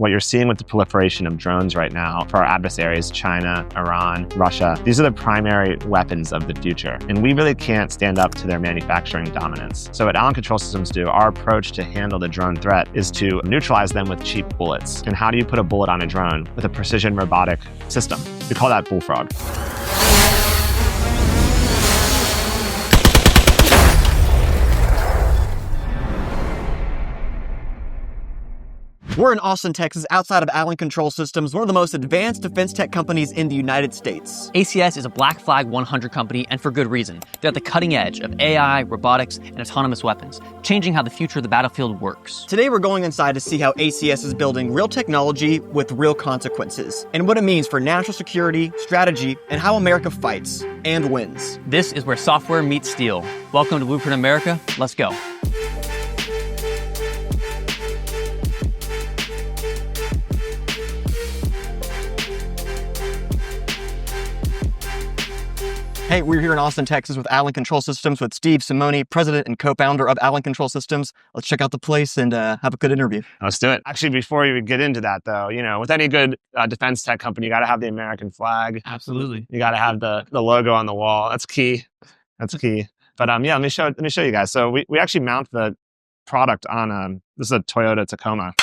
what you're seeing with the proliferation of drones right now for our adversaries, China, Iran, Russia, these are the primary weapons of the future. And we really can't stand up to their manufacturing dominance. So what Allen Control Systems do, our approach to handle the drone threat is to neutralize them with cheap bullets. And how do you put a bullet on a drone? With a precision robotic system. We call that Bullfrog. We're in Austin, Texas, outside of Allen Control Systems, one of the most advanced defense tech companies in the United States. ACS is a Black Flag 100 company, and for good reason. They're at the cutting edge of AI, robotics, and autonomous weapons, changing how the future of the battlefield works. Today, we're going inside to see how ACS is building real technology with real consequences, and what it means for national security, strategy, and how America fights and wins. This is where software meets steel. Welcome to Blueprint America. Let's go. Hey, we're here in Austin, Texas with Allen Control Systems with Steve Simoni, president and co-founder of Allen Control Systems. Let's check out the place and have a good interview. Let's do it. Actually, before you get into that though, with any good defense tech company, you got to have the American flag. Absolutely. You got to have the logo on the wall. That's key. That's key. But yeah, let me show you guys. So we actually mount the product on this is a Toyota Tacoma.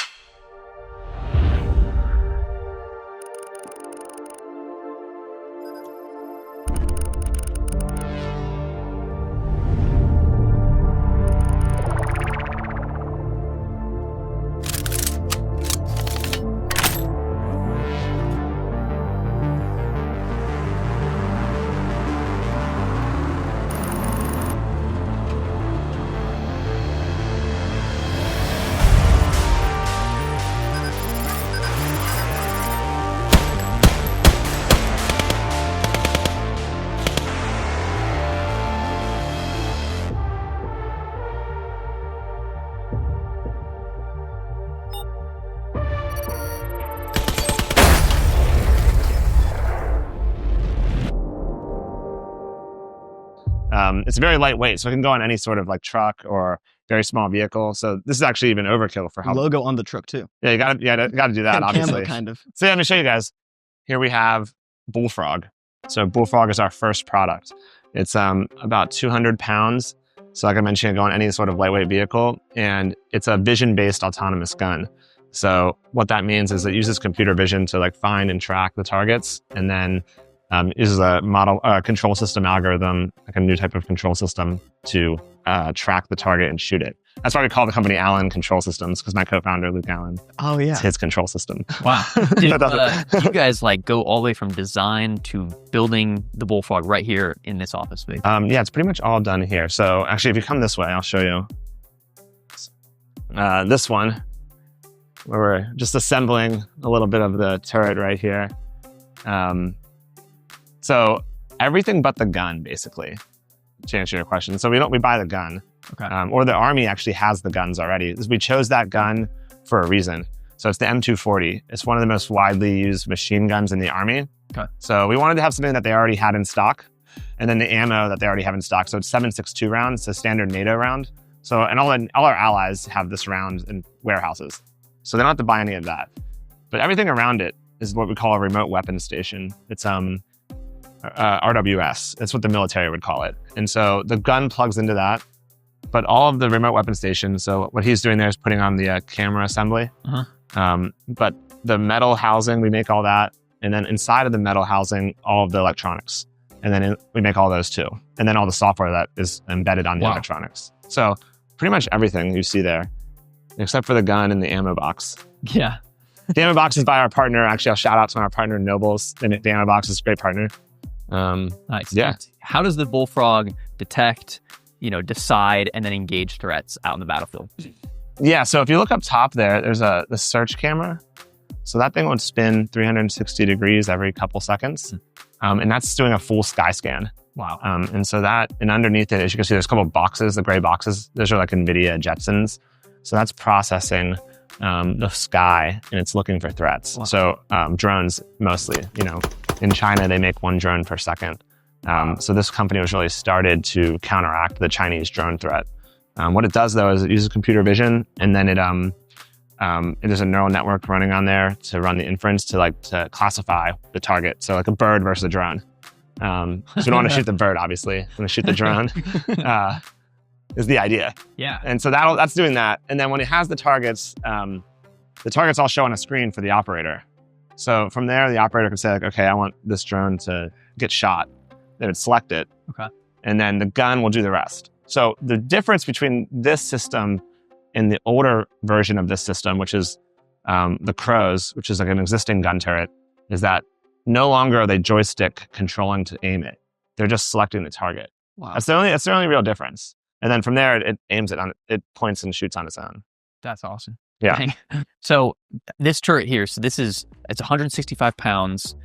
It's very lightweight, so it can go on any sort of like truck or very small vehicle. So this is actually even overkill for how logo on the truck too. Yeah, you gotta do that, and obviously. Camo, kind of. So yeah, let me show you guys. Here we have Bullfrog. So Bullfrog is our first product. It's about 200 pounds. So like I mentioned, it can go on any sort of lightweight vehicle, and it's a vision-based autonomous gun. So what that means is it uses computer vision to like find and track the targets, and then uses a control system algorithm, like a new type of control system to track the target and shoot it. That's why we call the company Allen Control Systems, because my co-founder, Luke Allen, it's his control system. Wow. Did you guys like go all the way from design to building the Bullfrog right here in this office space? Yeah, it's pretty much all done here. So actually, if you come this way, I'll show you this one, where we're just assembling a little bit of the turret right here. So everything but the gun, basically, to answer your question. So we buy the gun, or the Army actually has the guns already. We chose that gun for a reason. So it's the M240. It's one of the most widely used machine guns in the Army. Okay. So we wanted to have something that they already had in stock, and then the ammo that they already have in stock. So it's 7.62 rounds, it's a standard NATO round. So and all our allies have this round in warehouses, so they don't have to buy any of that. But everything around it is what we call a remote weapon station. It's RWS. That's what the military would call it. And so the gun plugs into that, but all of the remote weapon stations, so what he's doing there is putting on the camera assembly. But the metal housing, we make all that. And then inside of the metal housing, all of the electronics. And then we make all those too. And then all the software that is embedded on the electronics. So pretty much everything you see there, except for the gun and the ammo box. Yeah. The ammo box is by our partner. Actually, I'll shout out to our partner, Nobles. The ammo box is a great partner. Nice. Yeah. How does the Bullfrog detect, decide, and then engage threats out in the battlefield? Yeah, so if you look up top there, there's the search camera. So that thing would spin 360 degrees every couple seconds. And that's doing a full sky scan. Wow. And underneath it, as you can see, there's a couple of boxes, the gray boxes. Those are like NVIDIA Jetsons. So that's processing the sky, and it's looking for threats. Wow. So drones mostly, in China, they make 1 drone per second. So this company was really started to counteract the Chinese drone threat. What it does though is it uses computer vision, and then it There's a neural network running on there to run the inference to classify the target. So like a bird versus a drone. So we don't want to shoot the bird, obviously. We want to shoot the drone. Is the idea. Yeah. And so that's doing that. And then when it has the targets all show on a screen for the operator. So from there, the operator can say, like, okay, I want this drone to get shot. They would select it. Okay. And then the gun will do the rest. So the difference between this system and the older version of this system, which is the Crows, which is like an existing gun turret, is that no longer are they joystick controlling to aim it. They're just selecting the target. Wow. That's the only real difference. And then from there, it aims it on, it points and shoots on its own. That's awesome. Yeah. Dang. So this turret here, it's 165 pounds.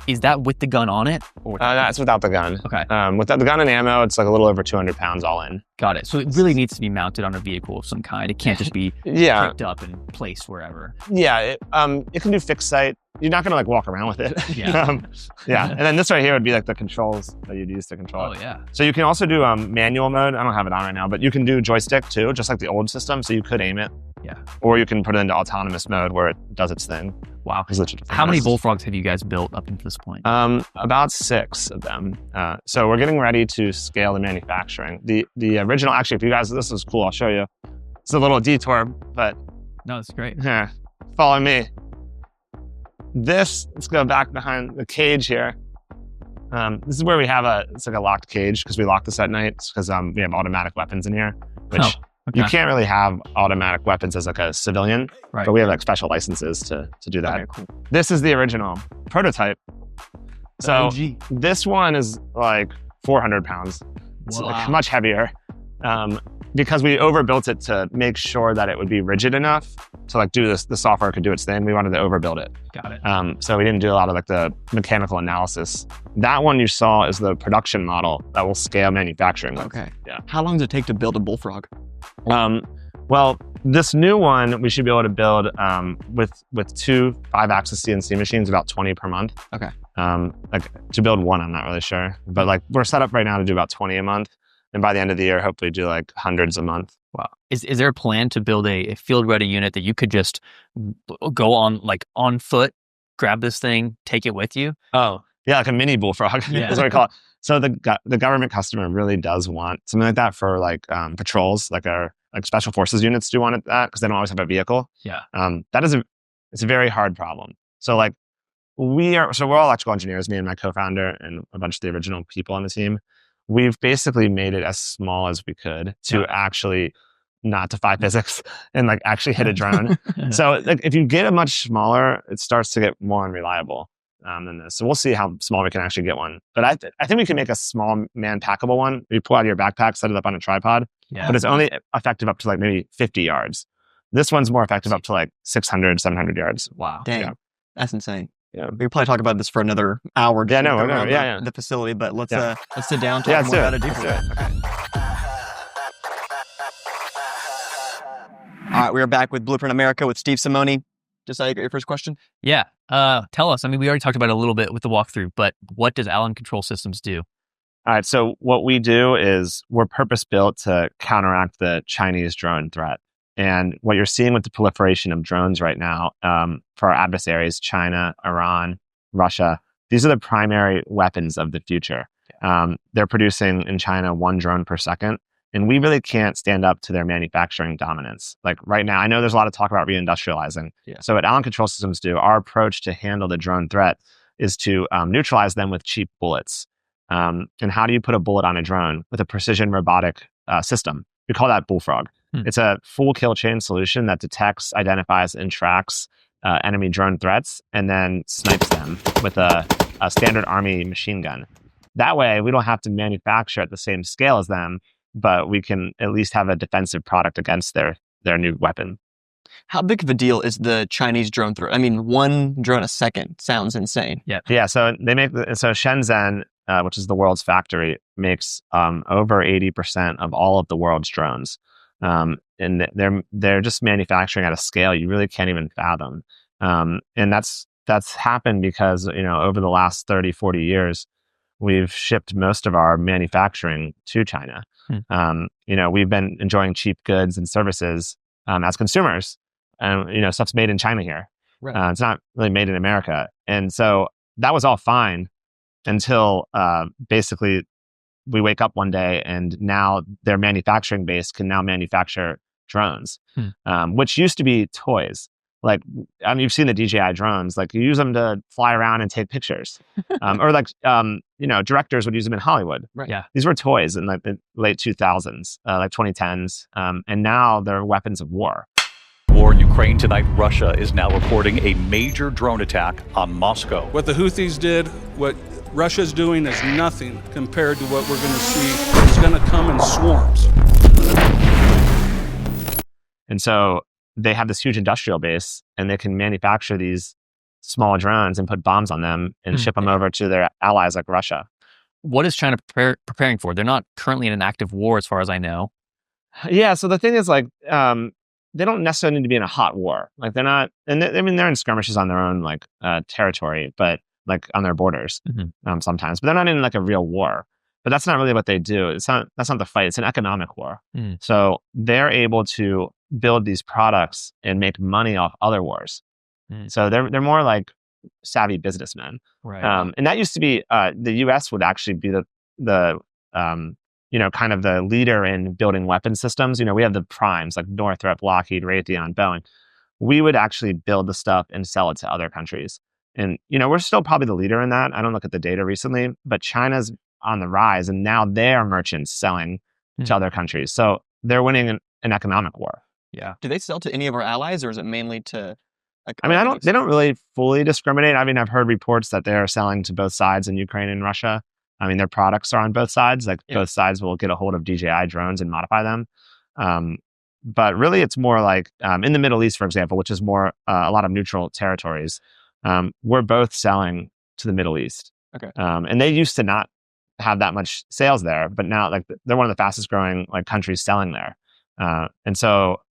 Is that with the gun on it? Or That's without the gun. Okay. Without the gun and ammo, it's like a little over 200 pounds all in. Got it. So it really needs to be mounted on a vehicle of some kind. It can't just be Yeah. picked up and placed wherever. Yeah. It can do fixed sight. You're not going to like walk around with it. Yeah. Yeah. And then this right here would be like the controls that you'd use to control it. Oh, yeah. So you can also do manual mode. I don't have it on right now, but you can do joystick too, just like the old system. So you could aim it. Yeah. Or you can put it into autonomous mode where it does its thing. Wow. It's literally How many fast. Bullfrogs have you guys built up until this point? About 6 of them. So we're getting ready to scale the manufacturing. The original, actually, if you guys, this is cool, I'll show you. It's a little detour, but No, it's great. follow me. Let's go back behind the cage here. This is where we have it's like a locked cage because we lock this at night because we have automatic weapons in here, which Okay. you can't really have automatic weapons as like a civilian, Right. but we have like special licenses to do that. Okay, cool. This is the original prototype. So OG. this one is like 400 pounds. It's like Wow. much heavier because we overbuilt it to make sure that it would be rigid enough to like do this. The software could do its thing. We wanted to overbuild it. Got it. So we didn't do a lot of like the mechanical analysis. That one you saw is the production model that will scale manufacturing with. Okay. Yeah. How long does it take to build a Bullfrog? Well, this new one we should be able to build with 2 5-axis CNC machines, about 20 per month. Okay. Like to build one, I'm not really sure, but like we're set up right now to do about 20 a month, and by the end of the year, hopefully do like hundreds a month. Wow. Is there a plan to build a field ready unit that you could just go on foot, grab this thing, take it with you? Oh, yeah, like a mini Bullfrog. Yeah. That's what we call it. So the government customer really does want something like that for like patrols, like our like special forces units do want that because they don't always have a vehicle. Yeah. It's a very hard problem. So like we're all electrical engineers, me and my co-founder and a bunch of the original people on the team. We've basically made it as small as we could to actually not defy physics and like actually hit a drone. So like if you get it much smaller, it starts to get more unreliable than this. So we'll see how small we can actually get one. But I think we can make a small man-packable one. You pull out of your backpack, set it up on a tripod, Yeah. but it's only effective up to like maybe 50 yards. This one's more effective up to like 600, 700 yards. Wow. Dang, Yeah. that's insane. Yeah. We could probably talk about this for another hour. Yeah, no, around no, yeah, the facility, but let's Yeah. sit down, talk Yeah, more about it let's deeper. do it. Okay. All right, we are back with Blueprint America with Steve Simoni. Just how you got your first question? Yeah. Tell us. I mean, we already talked about it a little bit with the walkthrough, but what does Allen Control Systems do? All right. So what we do is we're purpose built to counteract the Chinese drone threat. And what you're seeing with the proliferation of drones right now for our adversaries, China, Iran, Russia, these are the primary weapons of the future. They're producing in China 1 drone per second. And we really can't stand up to their manufacturing dominance. Like right now, I know there's a lot of talk about reindustrializing. Yeah. So what Allen Control Systems do, our approach to handle the drone threat is to neutralize them with cheap bullets. And how do you put a bullet on a drone? With a precision robotic system. We call that Bullfrog. It's a full kill chain solution that detects, identifies, and tracks enemy drone threats, and then snipes them with a standard army machine gun. That way, we don't have to manufacture at the same scale as them, but we can at least have a defensive product against their new weapon. How big of a deal is the Chinese drone threat? I mean, 1 drone a second sounds insane. Yeah. So Shenzhen, which is the world's factory, makes over 80% of all of the world's drones, and they're just manufacturing at a scale you really can't even fathom. And that's happened because over the last 30, 40 years, we've shipped most of our manufacturing to China. We've been enjoying cheap goods and services as consumers. and stuff's made in China here. Right. It's not really made in America. And so that was all fine until basically we wake up one day and now their manufacturing base can now manufacture drones, which used to be toys. Like, you've seen the DJI drones. Like, you use them to fly around and take pictures, or like, directors would use them in Hollywood. Right. Yeah. These were toys in like the late 2000s, like 2010s, and now they're weapons of war. War in Ukraine tonight. Russia is now reporting a major drone attack on Moscow. What the Houthis did, what Russia's doing is nothing compared to what we're going to see. It's going to come in swarms. And so they have this huge industrial base, and they can manufacture these small drones and put bombs on them and ship them over to their allies like Russia. What is China preparing for? They're not currently in an active war, as far as I know. Yeah. So the thing is, like, they don't necessarily need to be in a hot war. Like, they're not, and they're in skirmishes on their own territory, but like on their borders sometimes. But they're not in like a real war. But that's not really what they do. That's not the fight. It's an economic war. So they're able to build these products and make money off other wars. So they're more like savvy businessmen. Right. And that used to be the U.S. would actually be the kind of the leader in building weapon systems. We have the primes like Northrop, Lockheed, Raytheon, Boeing. We would actually build the stuff and sell it to other countries. And we're still probably the leader in that. I don't look at the data recently, but China's on the rise, and now they are merchants selling to other countries. So they're winning an economic war. Yeah. Do they sell to any of our allies, or is it mainly to? They don't really fully discriminate. I've heard reports that they're selling to both sides in Ukraine and Russia. Their products are on both sides. Like, both sides will get a hold of DJI drones and modify them. But really, it's more like in the Middle East, for example, which is more a lot of neutral territories. We're both selling to the Middle East. Okay. And they used to not have that much sales there, but now like they're one of the fastest growing like countries selling there. And so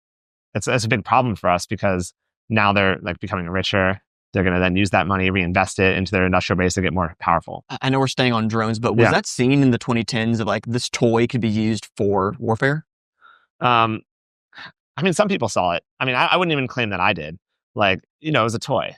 it's a big problem for us because now they're like becoming richer. They're going to then use that money, reinvest it into their industrial base to get more powerful. I know we're staying on drones, but was that seen in the 2010s of like this toy could be used for warfare? Some people saw it. I wouldn't even claim that I did. Like, it was a toy.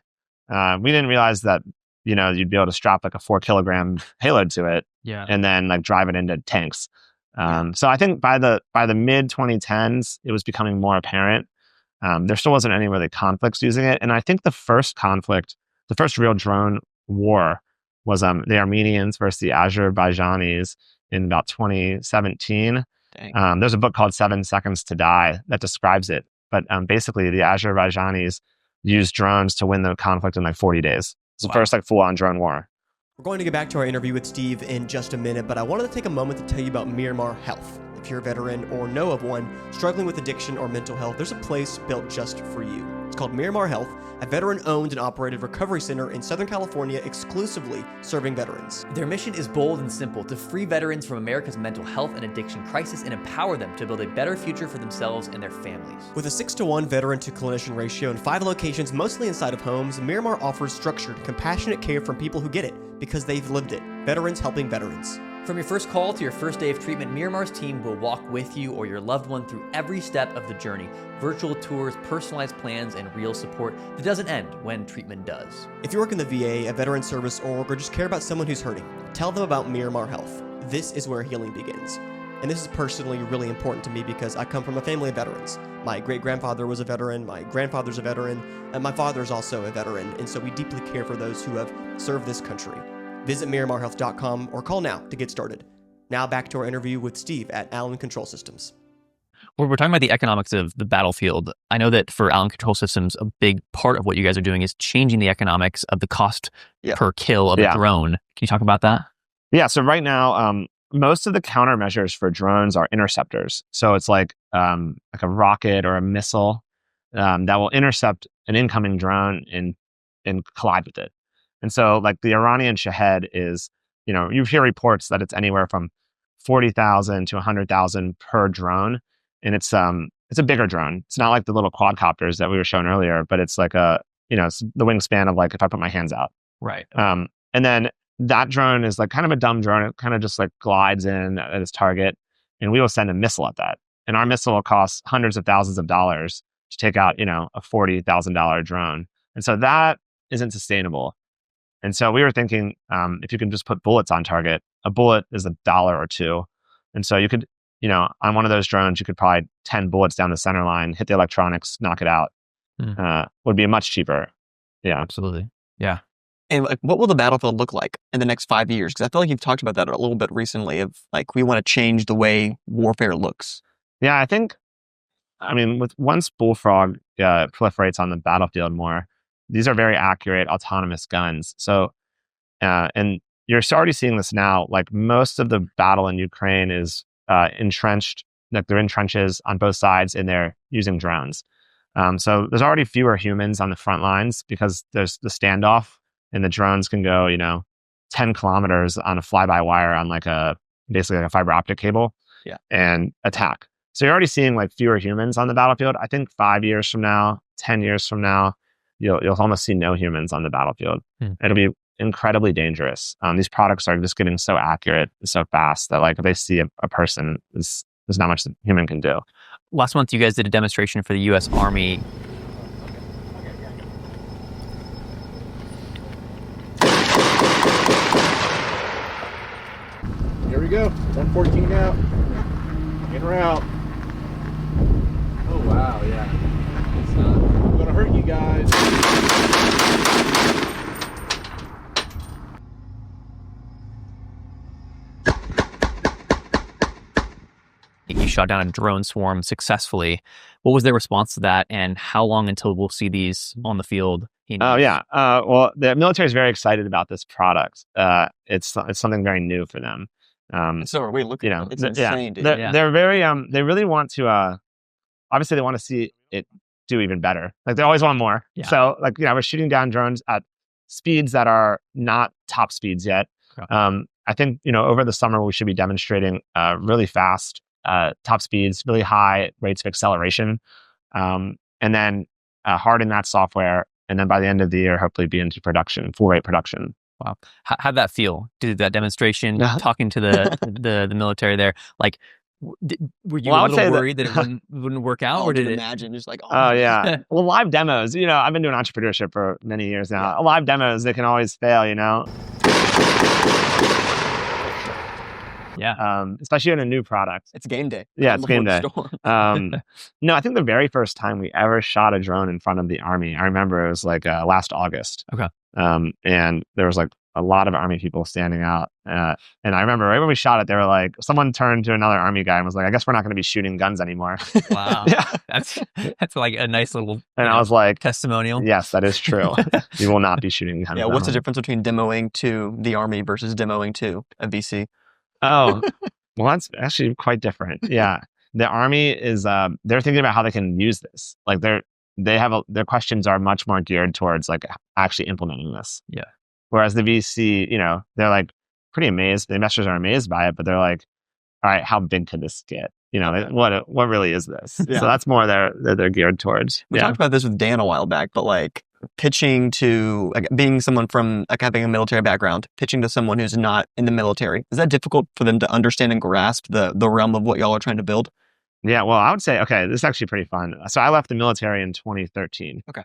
We didn't realize that, you'd be able to strap like a 4-kilogram payload to it and then like drive it into tanks. So I think by the mid 2010s, it was becoming more apparent. There still wasn't any really conflicts using it. And I think the first real drone war was the Armenians versus the Azerbaijanis in about 2017. There's a book called 7 Seconds to Die that describes it. But basically, the Azerbaijanis used drones to win the conflict in like 40 days. It's the first like full-on drone war. We're going to get back to our interview with Steve in just a minute, but I wanted to take a moment to tell you about Miramar Health. If you're a veteran or know of one struggling with addiction or mental health, there's a place built just for you. It's called Miramar Health, a veteran-owned and operated recovery center in Southern California exclusively serving veterans. Their mission is bold and simple: to free veterans from America's mental health and addiction crisis and empower them to build a better future for themselves and their families. With a 6-to-1 veteran-to-clinician ratio and 5 locations mostly inside of homes, Miramar offers structured, compassionate care from people who get it because they've lived it. Veterans helping veterans. From your first call to your first day of treatment, Miramar's team will walk with you or your loved one through every step of the journey. Virtual tours, personalized plans, and real support that doesn't end when treatment does. If you work in the VA, a veteran service org, or just care about someone who's hurting, tell them about Miramar Health. This is where healing begins. And this is personally really important to me because I come from a family of veterans. My great-grandfather was a veteran, my grandfather's a veteran, and my father's also a veteran, and so we deeply care for those who have served this country. Visit MiramarHealth.com or call now to get started. Now back to our interview with Steve at Allen Control Systems. We're talking about the economics of the battlefield. I know that for Allen Control Systems, a big part of what you guys are doing is changing the economics of the cost per kill of a drone. Can you talk about that? Yeah. So right now, most of the countermeasures for drones are interceptors. So it's like a rocket or a missile that will intercept an incoming drone and collide with it. And so like the Iranian Shahed is, you hear reports that it's anywhere from 40,000 to 100,000 per drone. And it's a bigger drone. It's not like the little quadcopters that we were showing earlier, but it's like it's the wingspan of like if I put my hands out. Right. And then that drone is like kind of a dumb drone. It kind of just like glides in at its target, and we will send a missile at that. And our missile will cost hundreds of thousands of dollars to take out, a $40,000 drone. And so that isn't sustainable. And so we were thinking, if you can just put bullets on target, a bullet is $1 or $2. And so you could, on one of those drones, you could probably 10 bullets down the center line, hit the electronics, knock it out. Would be much cheaper. Yeah. Absolutely. Yeah. And like, what will the battlefield look like in the next 5 years? Because I feel like you've talked about that a little bit recently of like, we want to change the way warfare looks. Yeah, I think, once Bullfrog proliferates on the battlefield more, these are very accurate autonomous guns. So, and you're already seeing this now, like most of the battle in Ukraine is entrenched, like they're in trenches on both sides and they're using drones. So there's already fewer humans on the front lines because there's the standoff and the drones can go, 10 kilometers on a fly-by-wire on basically like a fiber optic cable and attack. So you're already seeing like fewer humans on the battlefield. I think 5 years from now, 10 years from now, you'll almost see no humans on the battlefield. It'll be incredibly dangerous. These products are just getting so accurate and so fast that like if they see a person, there's not much the human can do. Last month, you guys did a demonstration for the U.S. Army. Here we go. 114 out. In route. Oh, wow. Yeah. It's not going to hurt you guys. You shot down a drone swarm successfully. What was their response to that, and how long until we'll see these on the field? Well, the military is very excited about this product. It's something very new for them. So are we looking? It's insane, dude. They're very they really want to. Obviously, they want to see it do even better. Like they always want more. Yeah. So we're shooting down drones at speeds that are not top speeds yet. Okay. I think over the summer we should be demonstrating really fast top speeds, really high rates of acceleration, and then harden that software. And then by the end of the year, hopefully be into production, full rate production. Wow. How'd that feel? Did that demonstration, talking to the military there, like, were you a little worried that it wouldn't work out? Or did it? Imagine just like, oh yeah. Well, live demos, I've been doing entrepreneurship for many years now. Yeah. Live demos, they can always fail, Yeah. Especially in a new product. It's game day. Yeah, it's game day. No, I think the very first time we ever shot a drone in front of the Army, I remember it was like last August. Okay. And there was like a lot of Army people standing out. And I remember right when we shot it, they were like, someone turned to another Army guy and was like, I guess we're not going to be shooting guns anymore. Wow. Yeah. That's like a nice little I was like, testimonial. Yes, that is true. You will not be shooting guns. Yeah. What's the difference between demoing to the Army versus demoing to a VC? Oh, well, that's actually quite different. Yeah. The Army is, they're thinking about how they can use this. Like their questions are much more geared towards like actually implementing this. Yeah. Whereas the VC, they're like pretty amazed. The investors are amazed by it, but they're like, all right, how big could this get? What really is this? Yeah. So that's more they're geared towards. We talked about this with Dan a while back, but like pitching to being someone from having a military background, pitching to someone who's not in the military, is that difficult for them to understand and grasp the realm of what y'all are trying to build? Yeah, well, I would say, okay, this is actually pretty fun. So I left the military in 2013. Okay.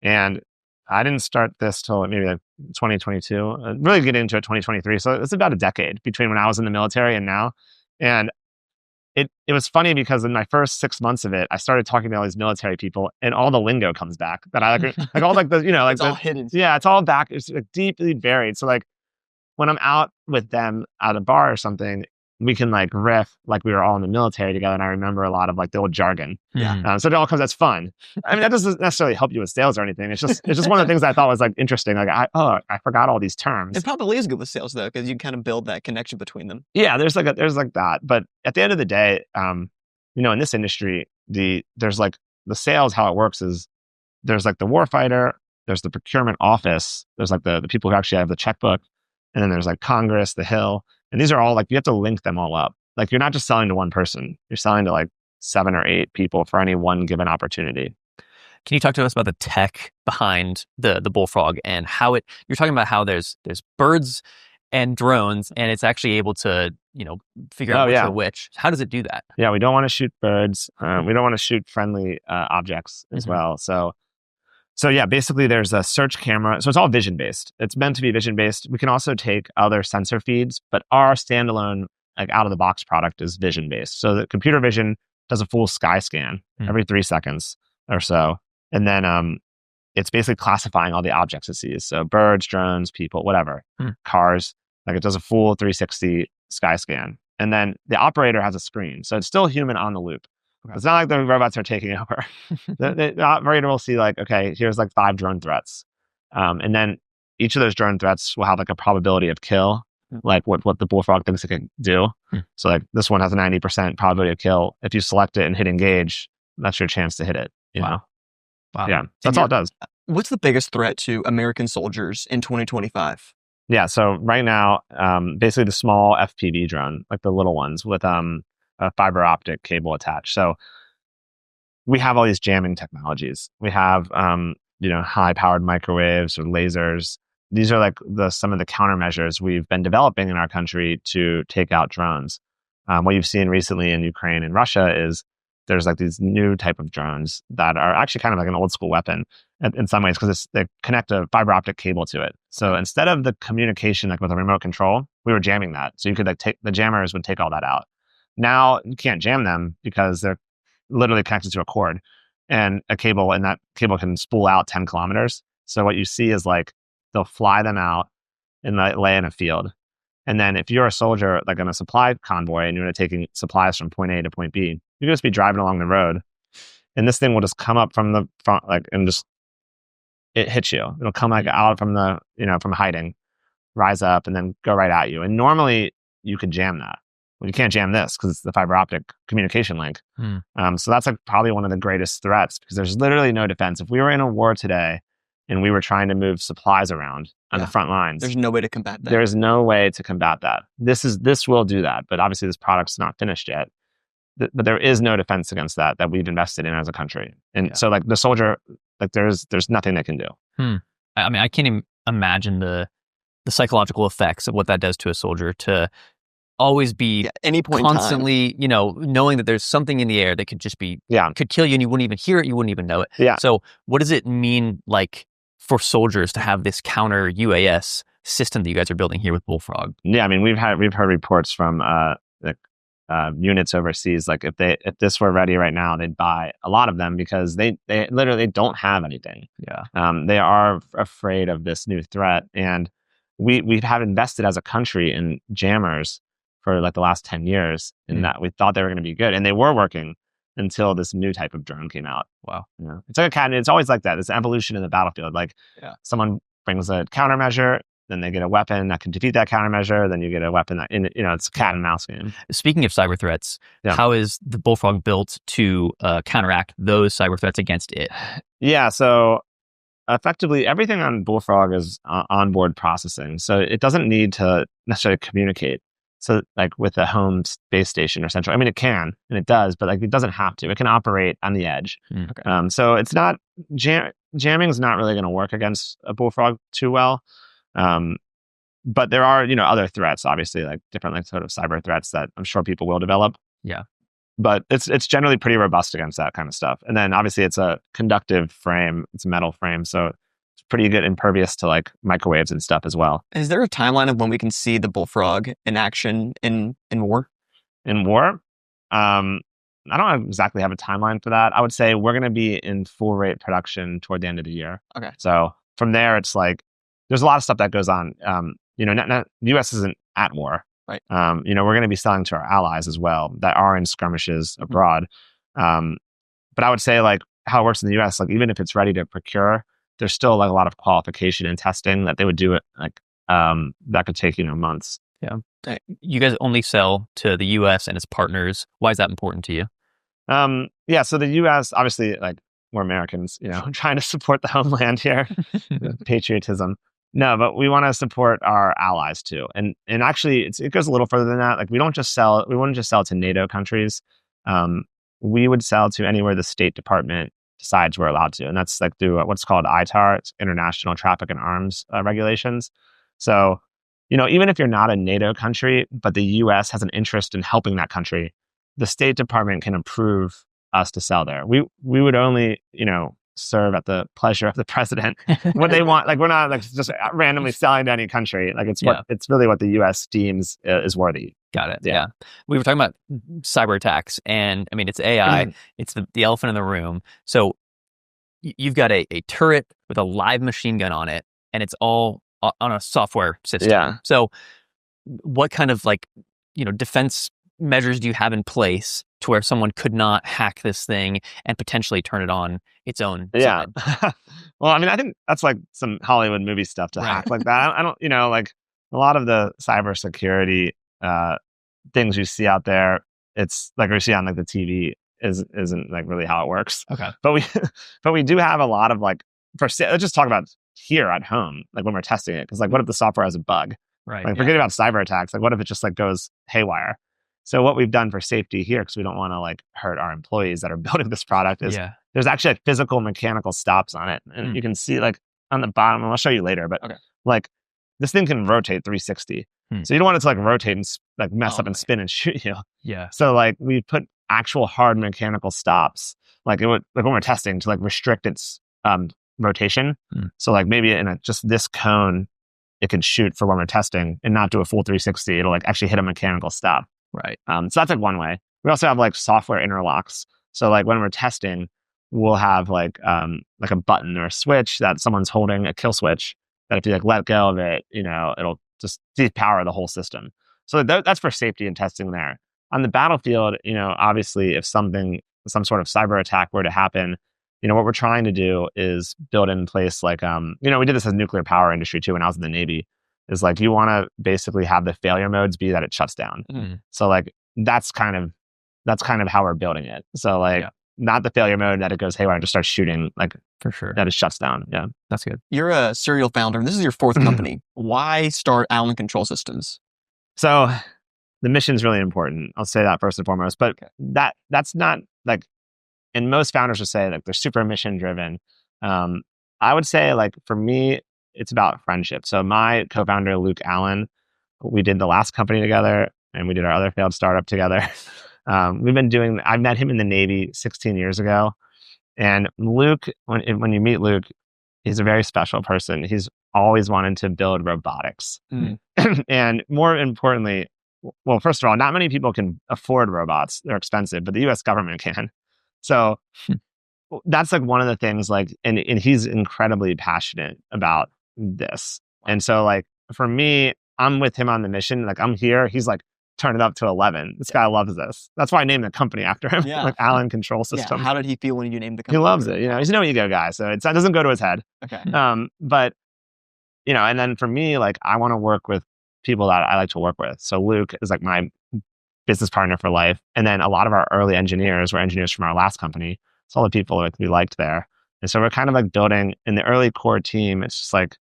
And I didn't start this till maybe like 2022, really get into it 2023. So it's about a decade between when I was in the military and now. And it was funny because in my first 6 months of it, I started talking to all these military people and all the lingo comes back that I like all like the, like it's all hidden. Yeah, it's all back. It's like deeply buried. So like when I'm out with them at a bar or something, we can like riff like we were all in the military together. And I remember a lot of like the old jargon. Yeah. So it all comes, that's fun. I mean, that doesn't necessarily help you with sales or anything. It's just one of the things that I thought was like interesting. Like, I forgot all these terms. It probably is good with sales though, because you kind of build that connection between them. Yeah, there's like that. But at the end of the day, in this industry, there's like the sales, how it works is there's like the warfighter, there's the procurement office, there's like the people who actually have the checkbook, and then there's like Congress, the Hill. And these are all like, you have to link them all up. Like you're not just selling to one person, you're selling to like 7 or 8 people for any one given opportunity. Can you talk to us about the tech behind the Bullfrog and how you're talking about how there's birds and drones, and it's actually able to, figure out which are which. How does it do that? Yeah, we don't want to shoot birds. We don't want to shoot friendly objects as well. So yeah, basically there's a search camera. So it's all vision based. It's meant to be vision based. We can also take other sensor feeds, but our standalone, like out of the box product is vision based. So the computer vision does a full sky scan every 3 seconds or so. And then it's basically classifying all the objects it sees. So birds, drones, people, whatever, cars, like it does a full 360 sky scan. And then the operator has a screen. So it's still human on the loop. Okay. It's not like the robots are taking over. The operator will see like, okay, here's like 5 drone threats. And then each of those drone threats will have like a probability of kill, like what the Bullfrog thinks it can do. So like this one has a 90% probability of kill. If you select it and hit engage, that's your chance to hit it. You know? Wow. Yeah, that's all it does. What's the biggest threat to American soldiers in 2025? Yeah, so right now, basically the small FPV drone, like the little ones with a fiber optic cable attached. So we have all these jamming technologies. We have high powered microwaves or lasers. These are like some of the countermeasures we've been developing in our country to take out drones. What you've seen recently in Ukraine and Russia is there's like these new type of drones that are actually kind of like an old school weapon in some ways because they connect a fiber optic cable to it. So instead of the communication like with a remote control, we were jamming that. So you could like the jammers would take all that out. Now you can't jam them because they're literally connected to a cord and a cable, and that cable can spool out 10 kilometers. So what you see is like they'll fly them out and lay in a field. And then if you're a soldier, like on a supply convoy and you're taking supplies from point A to point B, you can just be driving along the road and this thing will just come up from the front, like, and just, it hits you. It'll come like out from the, from hiding, rise up and then go right at you. And normally you could jam that. Well, you can't jam this because it's the fiber optic communication link. So that's like probably one of the greatest threats because there's literally no defense. If we were in a war today and we were trying to move supplies around on the front lines, there's no way to combat that. There is no way to combat that. This will do that, but obviously this product's not finished yet. But there is no defense against that we've invested in as a country. And so like the soldier, like there's nothing they can do. I mean, I can't even imagine the psychological effects of what that does to a soldier to always be any point constantly, knowing that there's something in the air that could just be, could kill you and you wouldn't even hear it, you wouldn't even know it. Yeah. So what does it mean like for soldiers to have this counter UAS system that you guys are building here with Bullfrog? Yeah, I mean, we've heard reports from units overseas. Like if this were ready right now, they'd buy a lot of them because they literally don't have anything. Yeah. They are afraid of this new threat, and we have invested as a country in jammers for like the last 10 years, in that we thought they were going to be good, and they were working until this new type of drone came out. Wow. It's like a cat. It's always like that. It's evolution in the battlefield. Like someone brings a countermeasure, then they get a weapon that can defeat that countermeasure. Then you get a weapon that, it's a cat and mouse game. Speaking of cyber threats, how is the Bullfrog built to counteract those cyber threats against it? Yeah, so effectively everything on Bullfrog is onboard processing. So it doesn't need to necessarily communicate. So like with a home base station or central, I mean, it can, and it does, but like it doesn't have to. It can operate on the edge. Okay. So it's not, jamming is not really going to work against a Bullfrog too well. But there are, other threats, obviously, like different like sort of cyber threats that I'm sure people will develop. Yeah. But it's generally pretty robust against that kind of stuff. And then obviously it's a conductive frame, it's a metal frame, so it's pretty good impervious to like microwaves and stuff as well. Is there a timeline of when we can see the Bullfrog in action in war? In war? I don't exactly have a timeline for that. I would say we're going to be in full rate production toward the end of the year. Okay. So from there, it's like, there's a lot of stuff that goes on. The U.S. isn't at war. Right. We're going to be selling to our allies as well that are in skirmishes abroad. But I would say like how it works in the U.S., like even if it's ready to procure, there's still like a lot of qualification and testing that they would do it like that could take months. Yeah. You guys only sell to the U.S. and its partners. Why is that important to you? So the U.S. obviously, like, we're Americans, trying to support the homeland here, patriotism. No, but we want to support our allies too, and actually, it goes a little further than that. Like we wouldn't just sell to NATO countries. We would sell to anywhere the State Department decides we're allowed to, and that's like through what's called ITAR, it's International Traffic in Arms regulations. So, even if you're not a NATO country, but the US has an interest in helping that country, the State Department can approve us to sell there. We would only, serve at the pleasure of the president what they want. Like, we're not like just randomly selling to any country. Like, it's it's really what the US deems is worthy. Got it. Yeah. We were talking about cyber attacks, and I mean, it's AI, it's the elephant in the room. So you've got a turret with a live machine gun on it, and it's all on a software system. Yeah. So what kind of defense measures do you have in place to where someone could not hack this thing and potentially turn it on its own side? Well, I mean, I think that's like some Hollywood movie stuff to hack like that. I don't, like a lot of the cybersecurity things you see out there, it's like we see on like the TV isn't like really how it works. Okay. But we do have a lot of like, let's just talk about here at home, like when we're testing it. Because like, what if the software has a bug? Right. Like, forget about cyber attacks. Like, what if it just like goes haywire? So what we've done for safety here, because we don't want to like hurt our employees that are building this product, is there's actually like physical mechanical stops on it. And you can see like on the bottom, and I'll show you later, but like this thing can rotate 360. So you don't want it to like rotate and like mess up and spin and shoot you. Yeah. So like we put actual hard mechanical stops, like it would, like when we're testing, to like restrict its rotation. So like maybe in just this cone, it can shoot for when we're testing and not do a full 360. It'll like actually hit a mechanical stop. Right. So that's like one way. We also have like software interlocks. So like when we're testing, we'll have like a button or a switch that someone's holding, a kill switch, that if you like let go of it, it'll just depower the whole system. So that's for safety and testing there. On the battlefield, obviously if some sort of cyber attack were to happen, what we're trying to do is build in place like, we did this as nuclear power industry too when I was in the Navy, is like you want to basically have the failure modes be that it shuts down. So like that's kind of how we're building it. So like not the failure mode that it goes haywire and just starts shooting, like for sure that it shuts down. Yeah, that's good. You're a serial founder, and this is your fourth company. Why start Allen Control Systems? So the mission is really important. I'll say that first and foremost. But that's not like, and most founders will say like they're super mission driven. I would say like for me, it's about friendship. So my co-founder, Luke Allen, we did the last company together and we did our other failed startup together. I met him in the Navy 16 years ago. And Luke, when you meet Luke, he's a very special person. He's always wanted to build robotics. And more importantly, well, first of all, not many people can afford robots. They're expensive, but the US government can. So that's like one of the things, like, and he's incredibly passionate about this. And so like for me, I'm with him on the mission. Like I'm here. He's like, turn it up to 11. This guy loves this. That's why I named the company after him. Like Allen Control System. How did he feel when you named the company? He loves it. He's a no ego guy. So it doesn't go to his head. Okay. But and then for me, like I want to work with people that I like to work with. So Luke is like my business partner for life. And then a lot of our early engineers were engineers from our last company. So all the people like we liked there. And so we're kind of like building in the early core team. It's just like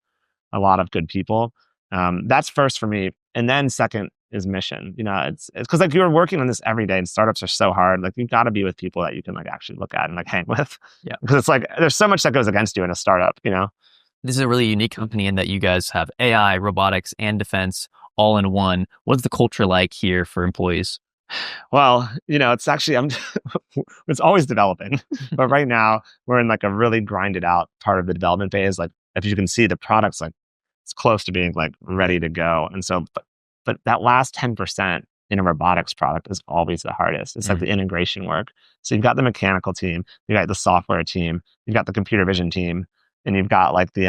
a lot of good people. That's first for me. And then second is mission. It's because like you're working on this every day and startups are so hard. Like you've got to be with people that you can like actually look at and like hang with. Yeah. Because it's like there's so much that goes against you in a startup, This is a really unique company in that you guys have AI, robotics, and defense all in one. What's the culture like here for employees? Well, it's actually, it's always developing, but right now we're in like a really grinded out part of the development phase. Like if you can see the product's like, it's close to being like ready to go. And so, but that last 10% in a robotics product is always the hardest. It's like the integration work. So you've got the mechanical team, you've got the software team, you've got the computer vision team, and you've got like the,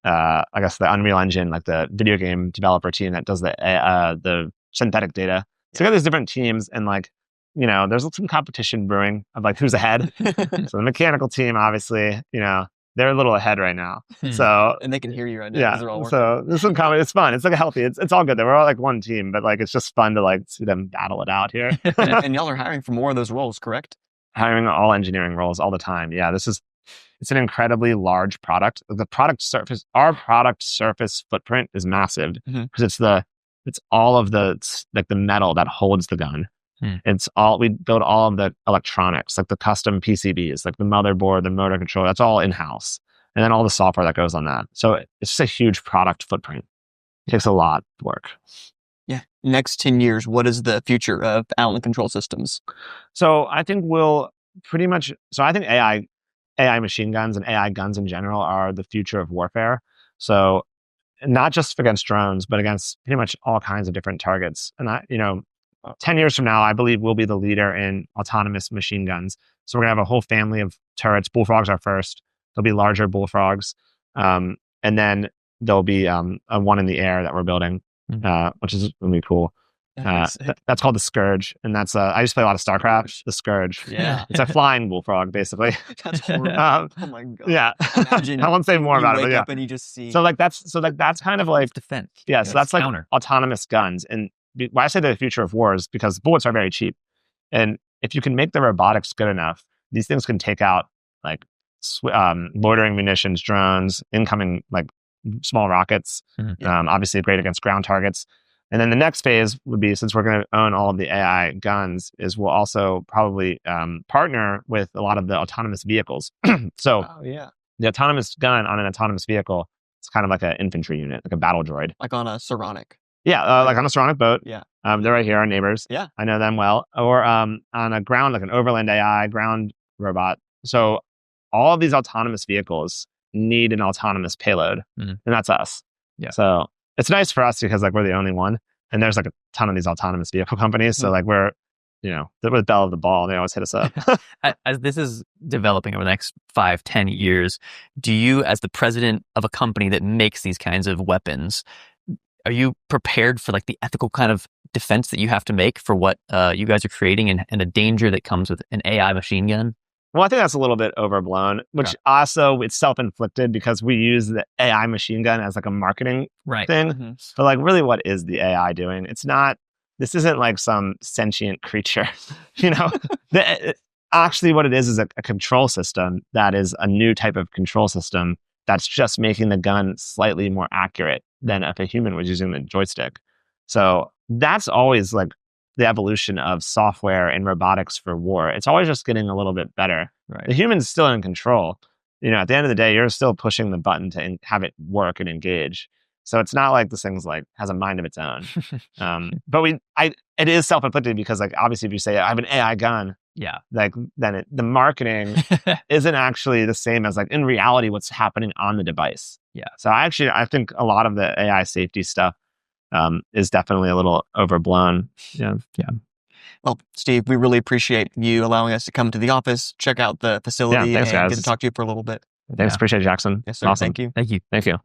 I guess the Unreal Engine, like the video game developer team that does the synthetic data. So you got these different teams and like, there's some competition brewing of like who's ahead. So the mechanical team, obviously, they're a little ahead right now. So and they can hear you right now. Yeah. They're all working. So there's some it's fun. It's like a healthy. It's all good. We're all like one team, but like it's just fun to like see them battle it out here. And y'all are hiring for more of those roles, correct? Hiring all engineering roles all the time. Yeah, it's an incredibly large product. Our product surface footprint is massive because it's all of the like the metal that holds the gun. We build all of the electronics, like the custom PCBs, like the motherboard, the motor controller, that's all in-house. And then all the software that goes on that. So it's just a huge product footprint. It takes a lot of work. Yeah. Next 10 years, what is the future of Allen Control Systems? So I think I think AI machine guns and AI guns in general are the future of warfare. So not just against drones, but against pretty much all kinds of different targets. And 10 years from now, I believe we'll be the leader in autonomous machine guns. So we're gonna have a whole family of turrets. Bullfrogs are first. There'll be larger Bullfrogs. And then there'll be a one in the air that we're building, which is really cool. That's called the Scourge, and that's I used to play a lot of StarCraft. The Scourge, Yeah. It's a flying bullfrog, basically. That's horrible. Oh my god. Yeah, Imagine I won't say more about it. wake But yeah, up and you just see. so that's kind of like defense. yeah. So that's like counter. autonomous guns, and why I say they're the future of war is because bullets are very cheap, and if you can make the robotics good enough, these things can take out like loitering munitions, drones, incoming like small rockets. Obviously great against ground targets. And then the next phase would be, since we're going to own all of the AI guns, is we'll also probably partner with a lot of the autonomous vehicles. So the autonomous gun on an autonomous vehicle, it's kind of like an infantry unit, like a battle droid. Like on a Saronic. Yeah, like on a Saronic boat. Yeah. They're right here, our neighbors. Yeah. I know them well. Or on a ground, like an overland AI ground robot. So all of these autonomous vehicles need an autonomous payload, and that's us. Yeah. So it's nice for us because like we're the only one, and there's like a ton of these autonomous vehicle companies. So like we're the belle of the ball. They always hit us up. As this is developing over the next 5-10 years, do you, as the president of a company that makes these kinds of weapons, are you prepared for like the ethical kind of defense that you have to make for what you guys are creating and the danger that comes with an AI machine gun? Well, I think that's a little bit overblown, which also it's self-inflicted because we use the AI machine gun as like a marketing thing. But like really what is the AI doing? This isn't like some sentient creature, Actually what it is a control system that is a new type of control system that's just making the gun slightly more accurate than if a human was using the joystick. So that's always like the evolution of software and robotics for war. It's always just getting a little bit better. Right. The human's still in control. At the end of the day, you're still pushing the button to have it work and engage. So it's not like this thing's like has a mind of its own. But it is self-inflicted because like obviously if you say I have an AI gun, like then the marketing isn't actually the same as like in reality what's happening on the device. Yeah. So I think a lot of the AI safety stuff is definitely a little overblown. Yeah. Well, Steve, we really appreciate you allowing us to come to the office, check out the facility, thanks, and guys. get to talk to you for a little bit. Thanks. Appreciate it, Jackson. Yes, sir. Awesome. Thank you. Thank you. Thank you.